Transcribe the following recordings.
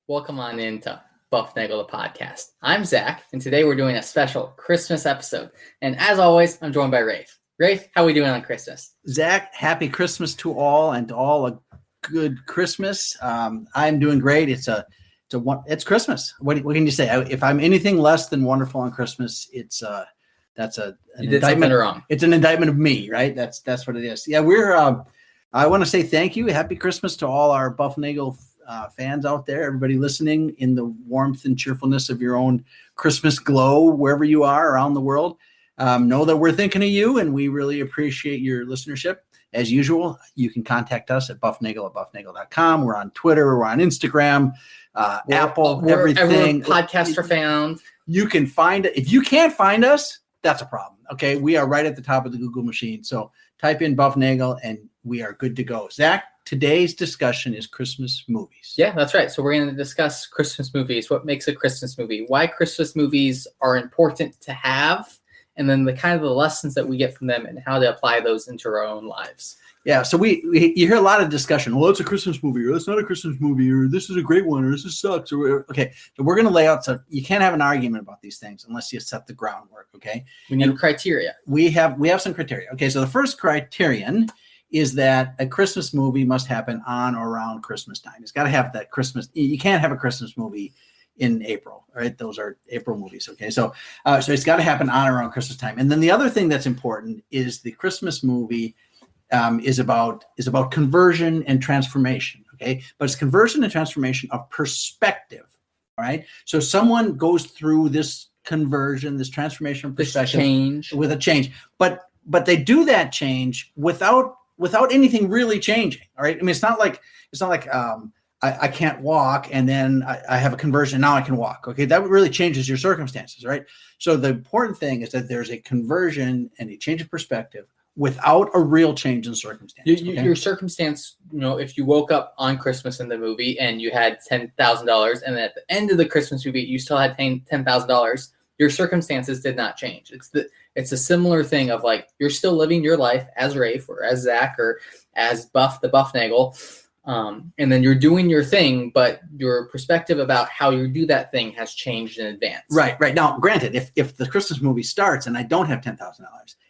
Welcome on into Bufnagle, the podcast. I'm Zach, and today we're doing a special Christmas episode. And as always, I'm joined by Rafe. Rafe, how are we doing on Christmas? Zach, happy Christmas to all, and to all a good Christmas. I'm doing great. It's Christmas. What can you say? If I'm anything less than wonderful on Christmas, that's an indictment. Wrong. It's an indictment of me, right? That's what it is. Yeah, I want to say thank you. Happy Christmas to all our Bufnagle fans out there, everybody listening in the warmth and cheerfulness of your own Christmas glow, wherever you are around the world. Know that we're thinking of you, and we really appreciate your listenership. As usual, you can contact us at bufnagle@bufnagle.com. We're on Twitter. We're on Instagram, Apple, everything. Podcasts are found. You can find it. If you can't find us, that's a problem. Okay, we are right at the top of the Google machine. So type in Bufnagle, and we are good to go. Zach, today's discussion is Christmas movies. Yeah, that's right. So we're going to discuss Christmas movies, what makes a Christmas movie, why Christmas movies are important to have, and then the lessons that we get from them and how to apply those into our own lives. Yeah, so you hear a lot of discussion. Well, it's a Christmas movie, or it's not a Christmas movie, or this is a great one, or this sucks. Okay, so we're going to lay out. So you can't have an argument about these things unless you set the groundwork. Okay, we need criteria. We have some criteria. Okay, so the first criterion is that a Christmas movie must happen on or around Christmas time. It's got to have that Christmas. You can't have a Christmas movie in April, right? Those are April movies. Okay, so it's got to happen on or around Christmas time. And then the other thing that's important is the Christmas movie is about conversion and transformation. Okay, but it's conversion and transformation of perspective. All right, so someone goes through this conversion, this transformation of perspective, with a change, but they do that change without anything really changing. All right, I mean, it's not like I can't walk and then I have a conversion. Now I can walk. Okay, that really changes your circumstances, right? So the important thing is that there's a conversion and a change of perspective without a real change in circumstance. Your circumstance, if you woke up on Christmas in the movie and you had $10,000, and at the end of the Christmas movie you still had $10,000, your circumstances did not change. It's a similar thing of like you're still living your life as Rafe or as Zach or as Buff the Bufnagle, and then you're doing your thing, but your perspective about how you do that thing has changed in advance. Right. Now, granted, if the Christmas movie starts and I don't have $10,000,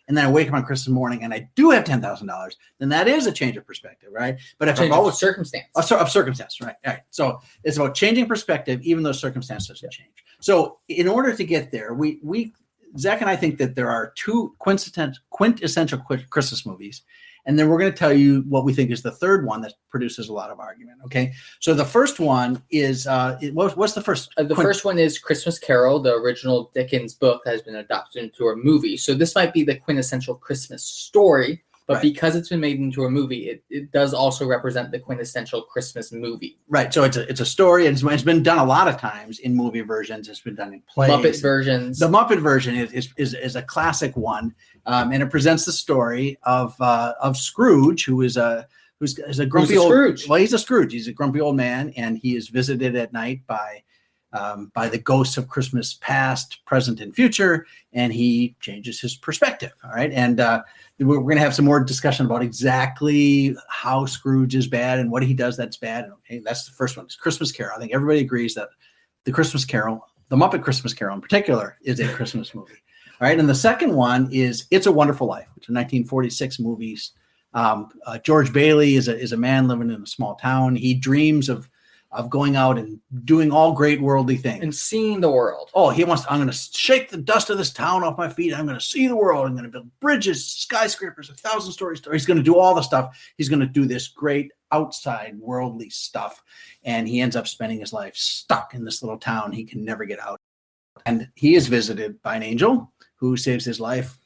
and then I wake up on Christmas morning and I do have $10,000, then that is a change of perspective, right? But if of circumstance, of circumstance, right? All right. So it's about changing perspective, even though circumstances change. So in order to get there, we Zach and I think that there are two quintessential Christmas movies, and then we're going to tell you what we think is the third one that produces a lot of argument. Okay, so the first one is what's the first? The first one is Christmas Carol, the original Dickens book that has been adapted into a movie. So this might be the quintessential Christmas story, but because it's been made into a movie, it does also represent the quintessential Christmas movie. Right. So it's a story, and it's been done a lot of times in movie versions. It's been done in plays. Muppet versions. The Muppet version is a classic one, and it presents the story of Scrooge, who's a grumpy old Scrooge. Well, he's a Scrooge. He's a grumpy old man, and he is visited at night by the ghosts of Christmas past, present, and future, and he changes his perspective. All right, and we're going to have some more discussion about exactly how Scrooge is bad and what he does that's bad. Okay, that's the first one. It's Christmas Carol. I think everybody agrees that the Christmas Carol, the Muppet Christmas Carol in particular, is a Christmas movie. All right, and the second one is It's a Wonderful Life, which is a 1946 movie. George Bailey is a man living in a small town. He dreams of going out and doing all great worldly things. And seeing the world. Oh, I'm going to shake the dust of this town off my feet. I'm going to see the world. I'm going to build bridges, skyscrapers, 1,000-story stories. He's going to do all the stuff. He's going to do this great outside worldly stuff. And he ends up spending his life stuck in this little town. He can never get out. And he is visited by an angel who saves his life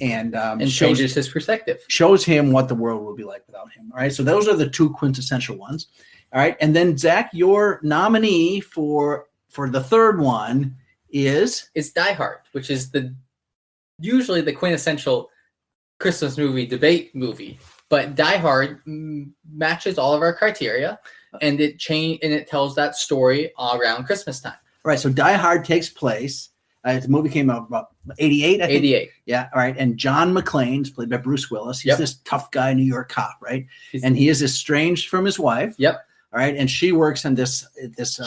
and changes his perspective. Shows him what the world will be like without him. All right. So those are the two quintessential ones. All right, and then Zach, your nominee for the third one is Die Hard, which is usually the quintessential Christmas movie debate movie. But Die Hard matches all of our criteria, and it tells that story all around Christmas time. All right, so Die Hard takes place. The movie came out about 88, I think. 88. Yeah, all right. And John McClane's played by Bruce Willis. He's this tough guy, New York cop, right? And he is estranged from his wife. Yep. All right, and she works in this.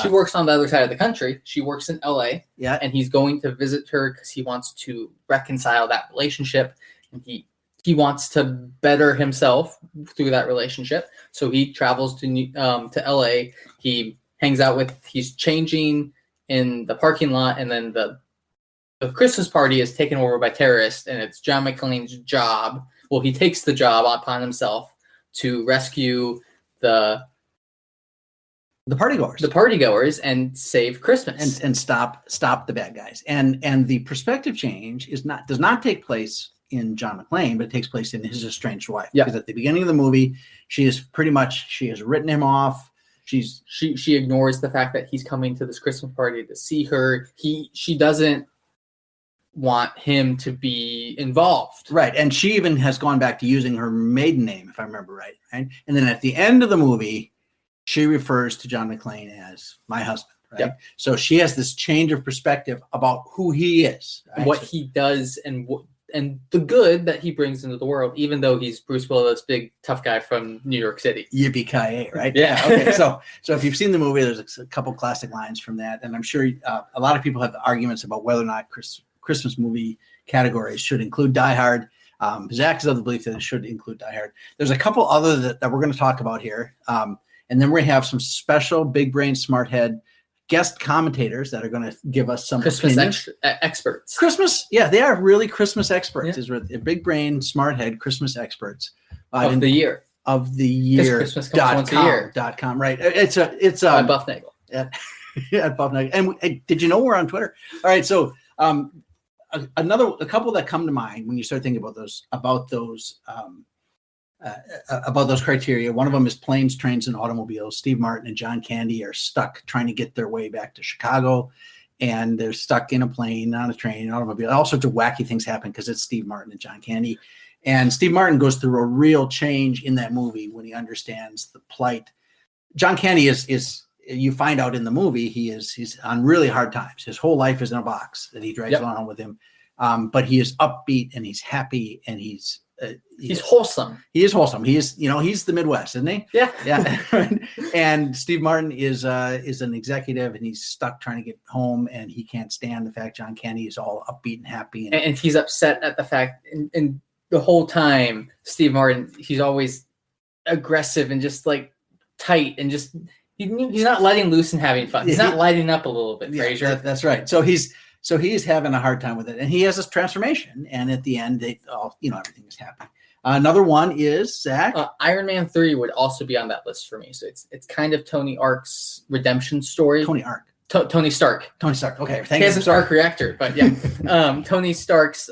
She works on the other side of the country. She works in LA. Yeah, and he's going to visit her because he wants to reconcile that relationship, and he wants to better himself through that relationship. So he travels to LA. He hangs out with. He's changing in the parking lot, and then the Christmas party is taken over by terrorists, and it's John McClane's job. Well, he takes the job upon himself to rescue the partygoers and save Christmas and stop the bad guys. And the perspective change does not take place in John McClane, but it takes place in his estranged wife. Yeah. Because at the beginning of the movie, she has written him off. She ignores the fact that he's coming to this Christmas party to see her. She doesn't want him to be involved. Right. And she even has gone back to using her maiden name, if I remember right. And then at the end of the movie, she refers to John McClane as my husband. Right. Yep. So she has this change of perspective about who he is, right? What he does and the good that he brings into the world, even though he's Bruce Willis, big tough guy from New York City. Yippee-ki-yay, right? Yeah. Okay. So if you've seen the movie, there's a couple classic lines from that, and I'm sure a lot of people have arguments about whether or not Christmas movie categories should include Die Hard. Zach is of the belief that it should include Die Hard. There's a couple other that we're going to talk about here, and then we're going to have some special big brain, smart head guest commentators that are going to give us some Christmas experts. Christmas, yeah, they are really Christmas experts. They're big brain, smart head Christmas experts of the year. Christmas comes once a year. .com, right? It's bufnagle. At bufnagle. And did you know we're on Twitter? All right, so a couple that come to mind when you start thinking about those criteria. One of them is planes, trains, and automobiles. Steve Martin and John Candy are stuck trying to get their way back to Chicago, and they're stuck in a plane, on a train, an automobile. All sorts of wacky things happen because it's Steve Martin and John Candy. And Steve Martin goes through a real change in that movie when he understands the plight. John Candy is you find out in the movie, he's on really hard times. His whole life is in a box that he drags along with him. But he is upbeat and he's happy and he's wholesome. He is wholesome. He's the Midwest, isn't he? Yeah. Yeah. And Steve Martin is an executive and he's stuck trying to get home and he can't stand the fact John Candy is all upbeat and happy. And he's upset at the fact and the whole time, Steve Martin, he's always aggressive and just like tight and just he's not letting loose and having fun. He's not lighting up a little bit, Fraser. That's right. So he's having a hard time with it, and he has this transformation. And at the end, everything is happy. Another one is Zach. Iron Man 3 would also be on that list for me. So it's kind of Tony Stark's redemption story. Tony Stark. Tony Stark. Okay, he has an arc reactor, but yeah, Tony Stark's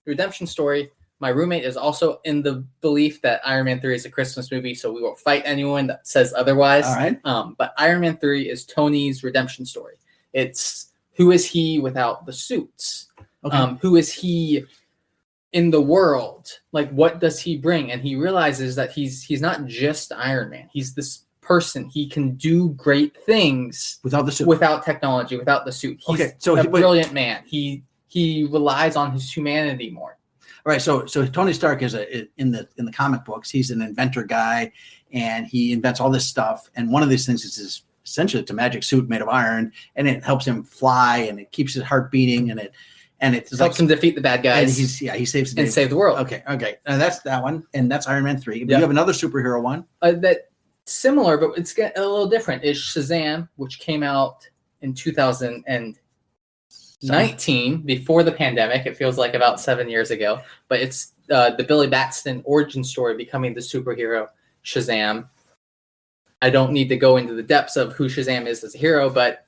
redemption story. My roommate is also in the belief that Iron Man 3 is a Christmas movie, so we won't fight anyone that says otherwise. All right. But Iron Man 3 is Tony's redemption story. It's who is he without the suits? Okay. Who is he in the world? Like, what does he bring? And he realizes that he's not just Iron Man. He's this person. He can do great things without the suit, without technology, without the suit. He's a brilliant man. He relies on his humanity more. All right, so Tony Stark is in the comic books. He's an inventor guy, and he invents all this stuff. And one of these things is essentially it's a magic suit made of iron, and it helps him fly, and it keeps his heart beating, and it helps him defeat the bad guys. And he saves the day and save the world. Okay, and that's that one, and that's Iron Man 3. But you have another superhero one that similar, but it's a little different. Is Shazam, which came out in 2019 before the pandemic. It feels like about 7 years ago, but it's the Billy Batson origin story becoming the superhero Shazam. I don't need to go into the depths of who Shazam is as a hero, but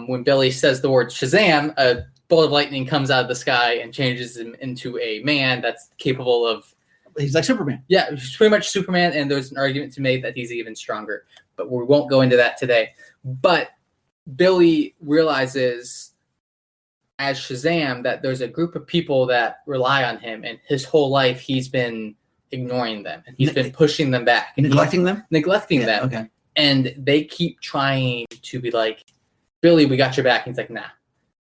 when Billy says the word Shazam, a bolt of lightning comes out of the sky and changes him into a man that's capable of... He's like Superman. Yeah, he's pretty much Superman, and there's an argument to make that he's even stronger, but we won't go into that today. But Billy realizes as Shazam that there's a group of people that rely on him, and his whole life he's been ignoring them and he's been pushing them back and neglecting them okay, and they keep trying to be like, Billy, we got your back. And he's like, nah.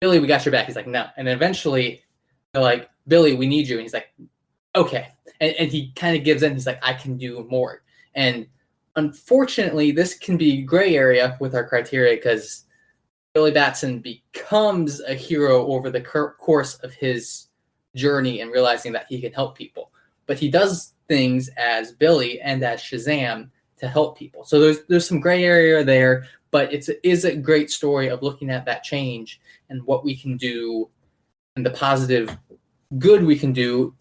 Billy, we got your back. He's like, no. And eventually they're like, Billy, we need you. And he's like, okay. And he kind of gives in. He's like, I can do more. And unfortunately, this can be gray area with our criteria because Billy Batson becomes a hero over the course of his journey and realizing that he can help people. But he does things as Billy and as Shazam to help people. So there's some gray area there, but it is a great story of looking at that change and what we can do and the positive good we can do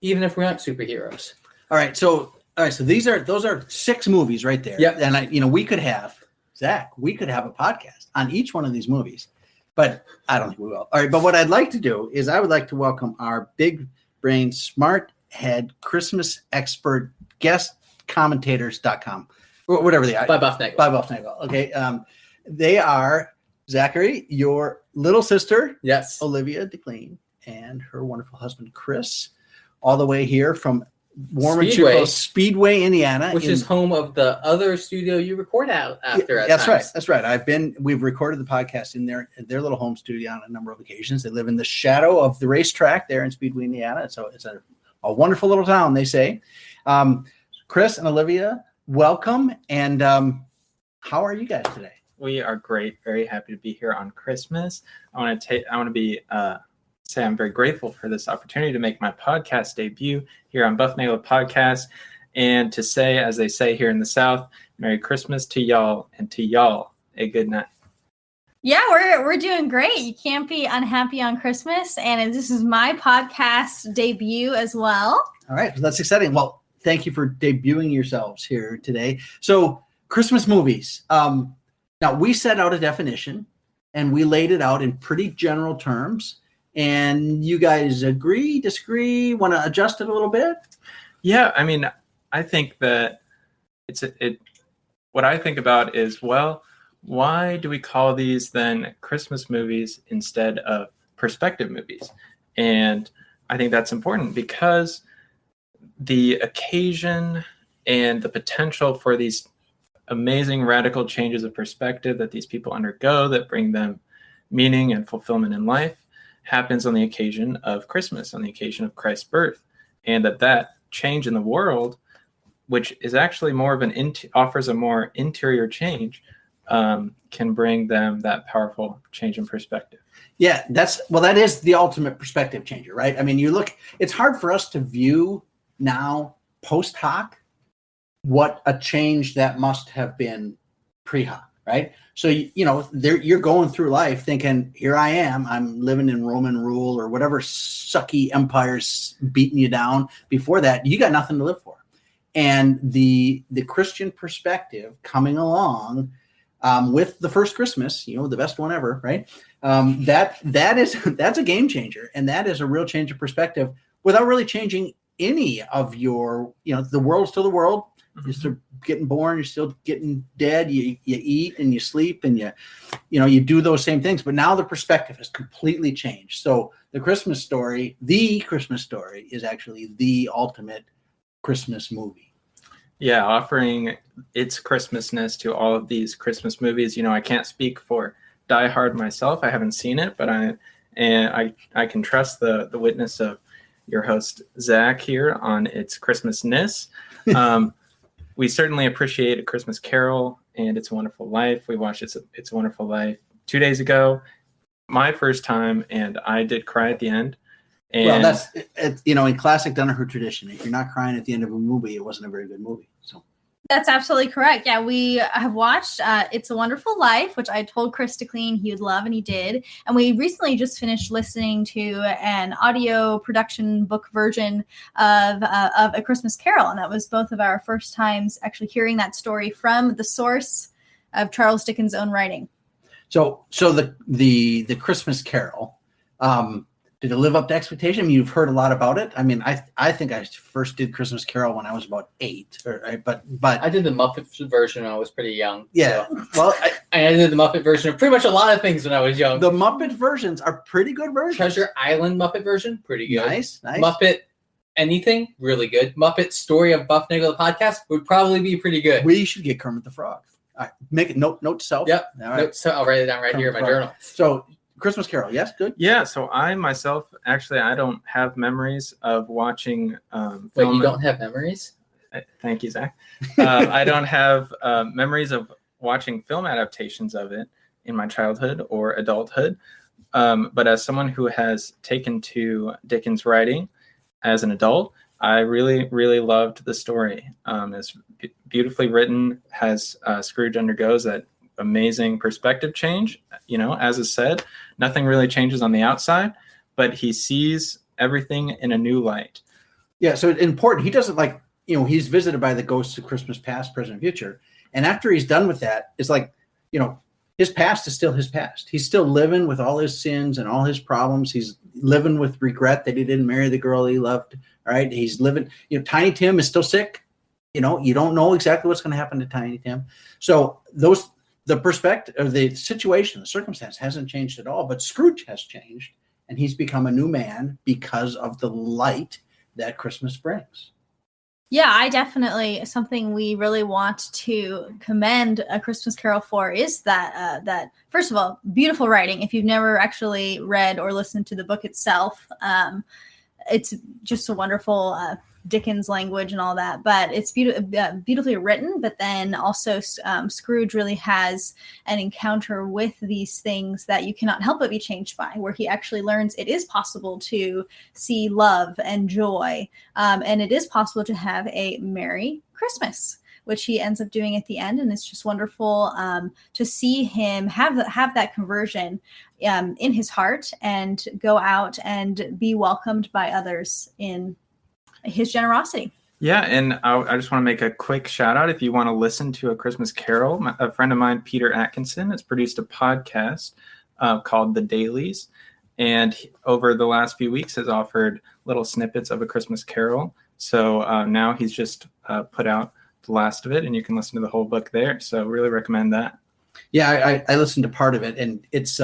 even if we aren't superheroes. All right, so those are 6 movies right there. Yep. And we could have Zach, we could have a podcast on each one of these movies, but I don't think we will. All right, but what I'd like to do is I would like to welcome our big brain, smart head, Christmas expert, guest commentators.com, whatever they are. By Bufnagle. By Bufnagle. Okay. They are Zachary, your little sister, yes, Olivia DeClean, and her wonderful husband, Chris, all the way here from warm and cheerful Speedway, Indiana, which is home of the other studio you record out after. Yeah, that's right. We've recorded the podcast in their little home studio on a number of occasions. They live in the shadow of the racetrack there in Speedway, Indiana. So it's a wonderful little town, they say. Chris and Olivia, welcome. And how are you guys today? We are great. Very happy to be here on Christmas. I want to say I'm very grateful for this opportunity to make my podcast debut here on Bufnagle Podcast, and to say, as they say here in the South, Merry Christmas to y'all, and to y'all a good night. Yeah, we're doing great. You can't be unhappy on Christmas, and this is my podcast debut as well. All right, that's exciting. Well, thank you for debuting yourselves here today. So, Christmas movies. Now, we set out a definition, and we laid it out in pretty general terms. And you guys agree, disagree, want to adjust it a little bit? Yeah, I mean, I think that what I think about is, well, why do we call these then Christmas movies instead of perspective movies? And I think that's important because the occasion and the potential for these amazing radical changes of perspective that these people undergo that bring them meaning and fulfillment in life happens on the occasion of Christmas, on the occasion of Christ's birth. And that change in the world, which is actually more of offers a more interior change, can bring them that powerful change in perspective. Yeah, that is the ultimate perspective changer, right? I mean, it's hard for us to view now post hoc what a change that must have been pre hoc, right? So, you're going through life thinking, here I am, I'm living in Roman rule or whatever sucky empire's beating you down. Before that, you got nothing to live for. And the Christian perspective coming along with the first Christmas, the best one ever, right? That's a game changer. And that is a real change of perspective without really changing any of your, the world's still the world. You're still getting born, you're still getting dead, you eat and you sleep and you do those same things. But now the perspective has completely changed. So the Christmas story is actually the ultimate Christmas movie. Yeah, offering its Christmasness to all of these Christmas movies. I can't speak for Die Hard myself. I haven't seen it, but I can trust the witness of your host, Zach, here on its Christmasness. We certainly appreciate A Christmas Carol and It's a Wonderful Life. We watched It's a Wonderful Life 2 days ago, my first time, and I did cry at the end. And well, that's in classic Danaher tradition. If you're not crying at the end of a movie, it wasn't a very good movie. So that's absolutely correct. Yeah, we have watched It's a Wonderful Life, which I told Chris to clean he would love, and he did. And we recently just finished listening to an audio production book version of A Christmas Carol, and that was both of our first times actually hearing that story from the source of Charles Dickens' own writing. So the Christmas Carol, did it live up to expectation? I mean, you've heard a lot about it. I mean, I think I first did Christmas Carol when I was about 8, but I did the Muppet version when I was pretty young. Yeah, so. Well, I did the Muppet version of pretty much a lot of things when I was young. The Muppet versions are pretty good versions. Treasure Island Muppet version, pretty good. Nice. Muppet anything, really good. Muppet Story of Bufnagle the podcast would probably be pretty good. We should get Kermit the Frog. All right, make it note to self. Yep. All right. So I'll write it down right here in my journal. So Christmas Carol, yes, good. Yeah, so I myself, actually, I don't have memories of watching film. Wait, you don't have memories? Thank you, Zach. I don't have memories of watching film adaptations of it in my childhood or adulthood. But as someone who has taken to Dickens' writing as an adult, I really, really loved the story. It's beautifully written, has Scrooge undergoes that amazing perspective change. You know, as is said, nothing really changes on the outside, but he sees everything in a new light. Yeah, so it's important. He doesn't like, he's visited by the ghosts of Christmas past, present, and future. And after he's done with that, it's like, his past is still his past. He's still living with all his sins and all his problems. He's living with regret that he didn't marry the girl he loved. All right. He's living, Tiny Tim is still sick. You don't know exactly what's going to happen to Tiny Tim. So the perspective of the situation, the circumstance hasn't changed at all, but Scrooge has changed and he's become a new man because of the light that Christmas brings. Yeah, I definitely, something we really want to commend A Christmas Carol for is that first of all, beautiful writing. If you've never actually read or listened to the book itself, it's just a wonderful Dickens language and all that, but it's beautifully written. But then also Scrooge really has an encounter with these things that you cannot help but be changed by, where he actually learns it is possible to see love and joy, and it is possible to have a Merry Christmas, which he ends up doing at the end. And it's just wonderful to see him have that conversion in his heart and go out and be welcomed by others in his generosity. Yeah, and I just want to make a quick shout out. If you want to listen to A Christmas Carol, a friend of mine, Peter Atkinson, has produced a podcast called The Dailies, and over the last few weeks has offered little snippets of A Christmas Carol. So now he's just put out the last of it, and you can listen to the whole book there. So really recommend that. Yeah, I listened to part of it, and it's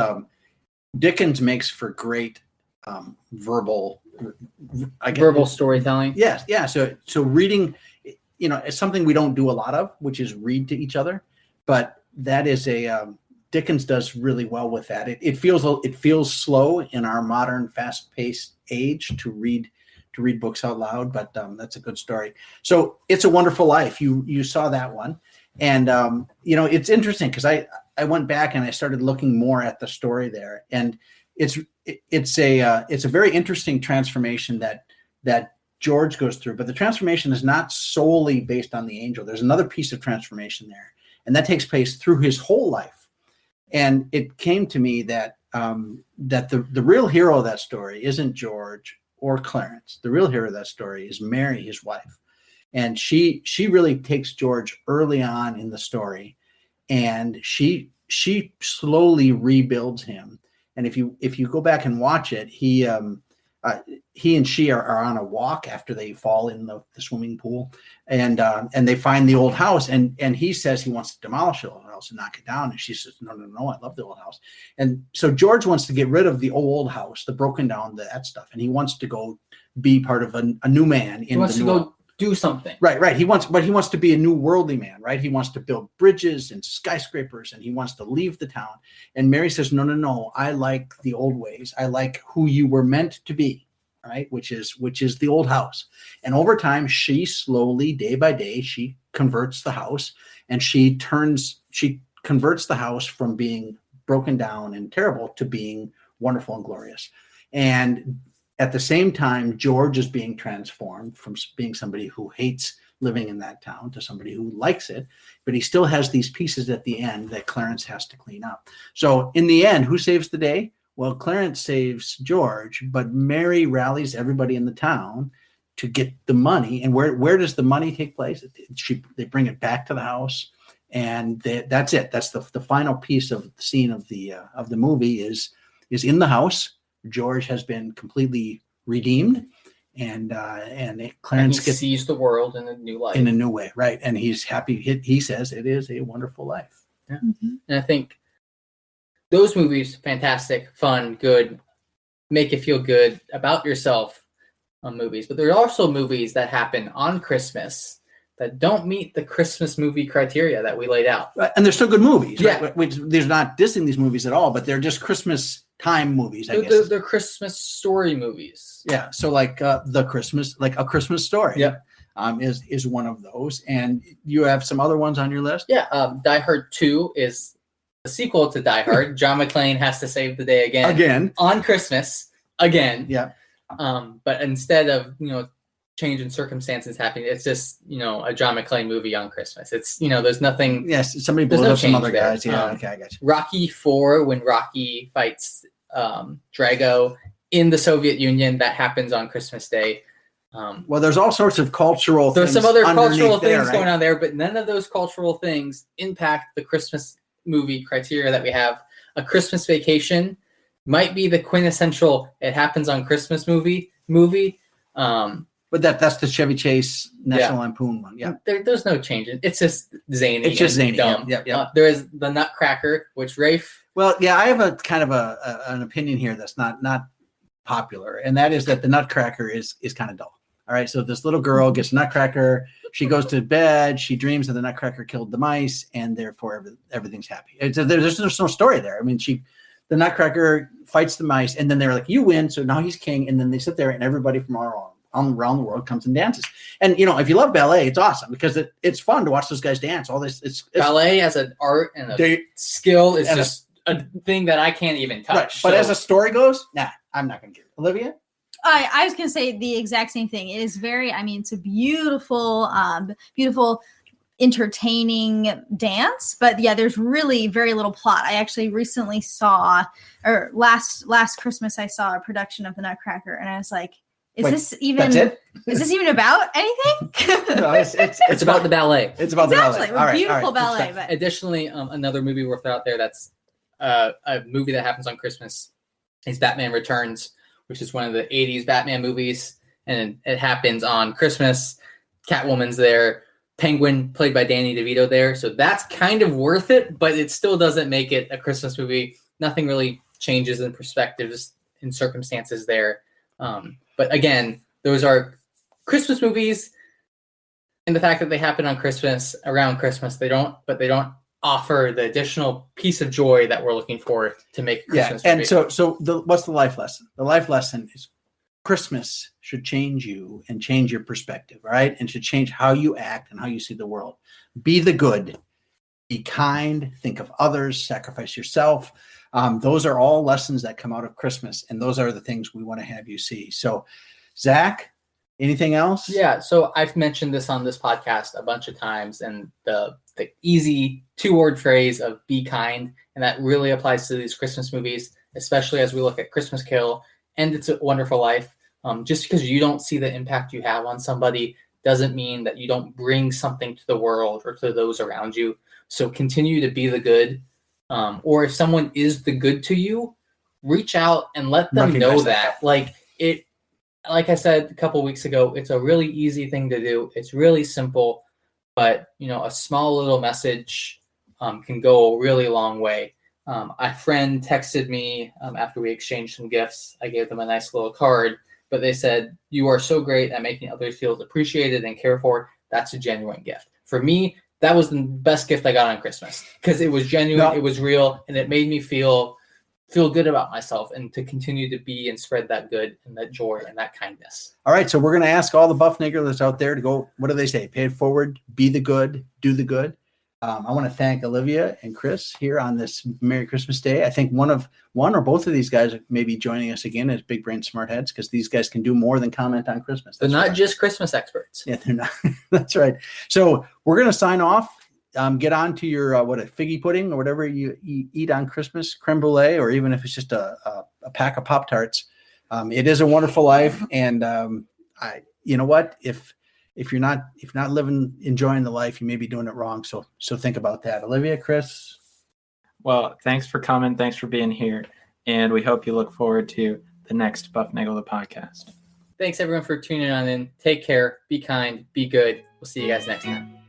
Dickens makes for great verbal storytelling. Yes, yeah. So reading, it's something we don't do a lot of, which is read to each other. But that is Dickens does really well with that. It feels slow in our modern, fast-paced age to read books out loud, but that's a good story. So It's a Wonderful Life. You saw that one, and it's interesting because I went back and I started looking more at the story there, and it's a very interesting transformation that George goes through, but the transformation is not solely based on the angel. There's another piece of transformation there, and that takes place through his whole life. And it came to me that the real hero of that story isn't George or Clarence. The real hero of that story is Mary, his wife. And she really takes George early on in the story, and she slowly rebuilds him. And if you go back and watch it, he and she are on a walk after they fall in the swimming pool, and they find the old house, and he says he wants to demolish the old house and knock it down, and she says, no, I love the old house. And so George wants to get rid of the old house, the broken down, that stuff, and he wants to go be part of a new man. He wants to go do something. Right. He wants to be a new worldly man, right? He wants to build bridges and skyscrapers, and he wants to leave the town. And Mary says, no, I like the old ways. I like who you were meant to be, right? Which is the old house. And over time, she slowly, day by day, she converts the house, and she converts the house from being broken down and terrible to being wonderful and glorious. And at the same time, George is being transformed from being somebody who hates living in that town to somebody who likes it, but he still has these pieces at the end that Clarence has to clean up. So in the end, who saves the day? Well, Clarence saves George, but Mary rallies everybody in the town to get the money. And where does the money take place? They bring it back to the house, and that's it. That's the final piece of the scene of the movie is in the house. George has been completely redeemed, and Clarence sees the world in a new light, in a new way, right? And he's happy. He says it is a wonderful life. Yeah. Mm-hmm. And I think those movies, fantastic, fun, good, make you feel good about yourself movies. But there are also movies that happen on Christmas that don't meet the Christmas movie criteria that we laid out. And they're still good movies. Yeah. Right? They're not dissing these movies at all, but they're just Christmas time movies, I guess. They're Christmas story movies. Yeah. So like A Christmas Story. Yeah. is one of those. And you have some other ones on your list? Yeah, Die Hard 2 is a sequel to Die Hard. John McClane has to save the day again on Christmas again. Yeah. But instead of change in circumstances happening, it's just a John McClane movie on Christmas. It's there's nothing. Yes, somebody blows up some other guys. Yeah, okay, I got you. Rocky 4, when Rocky fights Drago in the Soviet Union, that happens on Christmas Day. Well, there's all sorts of cultural. There's some other cultural things right? going on there, but none of those cultural things impact the Christmas movie criteria that we have. A Christmas Vacation might be the quintessential "it happens on Christmas" movie. But that's the Chevy Chase National Lampoon one. Yeah, there's no change. It's just zany. It's just zany. Dumb. Yeah. There is the Nutcracker, which Rafe. Well, yeah, I have a kind of an opinion here that's not popular, and that is that the Nutcracker is kind of dull. All right, so this little girl gets a Nutcracker. She goes to bed. She dreams that the Nutcracker killed the mice, and therefore everything's happy. There's no story there. I mean, the Nutcracker fights the mice, and then they're like, "You win," so now he's king. And then they sit there, and everybody from around the world comes and dances. And if you love ballet, it's awesome because it's fun to watch those guys dance. All this, it's ballet as an art and a skill is just a thing that I can't even touch. Right. But as a story goes, I'm not going to give it. Olivia? I was going to say the exact same thing. It is it's a beautiful, beautiful, entertaining dance. But yeah, there's really very little plot. I actually recently saw, or last Christmas, I saw a production of the Nutcracker, and I was like, Is this even about anything? No, it's about the ballet. It's about the ballet. All right, beautiful ballet. But additionally, another movie worth out there that's a movie that happens on Christmas is Batman Returns, which is one of the 80s Batman movies, and it happens on Christmas. Catwoman's there. Penguin, played by Danny DeVito, there. So that's kind of worth it, but it still doesn't make it a Christmas movie. Nothing really changes in perspectives and circumstances there. But again, those are Christmas movies, and the fact that they happen on Christmas, around Christmas, they don't offer the additional piece of joy that we're looking for to make a Christmas movie. And so what's the life lesson? The life lesson is Christmas should change you and change your perspective, right? And should change how you act and how you see the world. Be the good, be kind, think of others, sacrifice yourself. Those are all lessons that come out of Christmas, and those are the things we want to have you see. So, Zach, anything else? Yeah, so I've mentioned this on this podcast a bunch of times, and the easy 2-word phrase of be kind, and that really applies to these Christmas movies, especially as we look at Christmas Carol and It's a Wonderful Life. Just because you don't see the impact you have on somebody doesn't mean that you don't bring something to the world or to those around you. So continue to be the good. Or if someone is the good to you, reach out and let them know that. Like I said a couple weeks ago, it's a really easy thing to do. It's really simple, but a small little message can go a really long way. A friend texted me after we exchanged some gifts. I gave them a nice little card, but they said, "You are so great at making others feel appreciated and cared for." That's a genuine gift. For me, that was the best gift I got on Christmas because it was genuine, It was real, and it made me feel good about myself and to continue to be and spread that good and that joy and that kindness. All right, so we're going to ask all the bufnaglers out there to go, what do they say? Pay it forward, be the good, do the good. I want to thank Olivia and Chris here on this Merry Christmas Day. I think one or both of these guys may be joining us again as Big Brain Smart Heads because these guys can do more than comment on Christmas. They're not just Christmas experts. Yeah, they're not. That's right. So we're going to sign off. Get on to your, a figgy pudding or whatever you eat on Christmas, creme brulee, or even if it's just a pack of Pop-Tarts. It is a wonderful life. And you know what? If you're not enjoying the life, you may be doing it wrong. So think about that. Olivia, Chris. Well, thanks for coming. Thanks for being here. And we hope you look forward to the next Bufnagle the podcast. Thanks everyone for tuning on in. Take care. Be kind. Be good. We'll see you guys next time.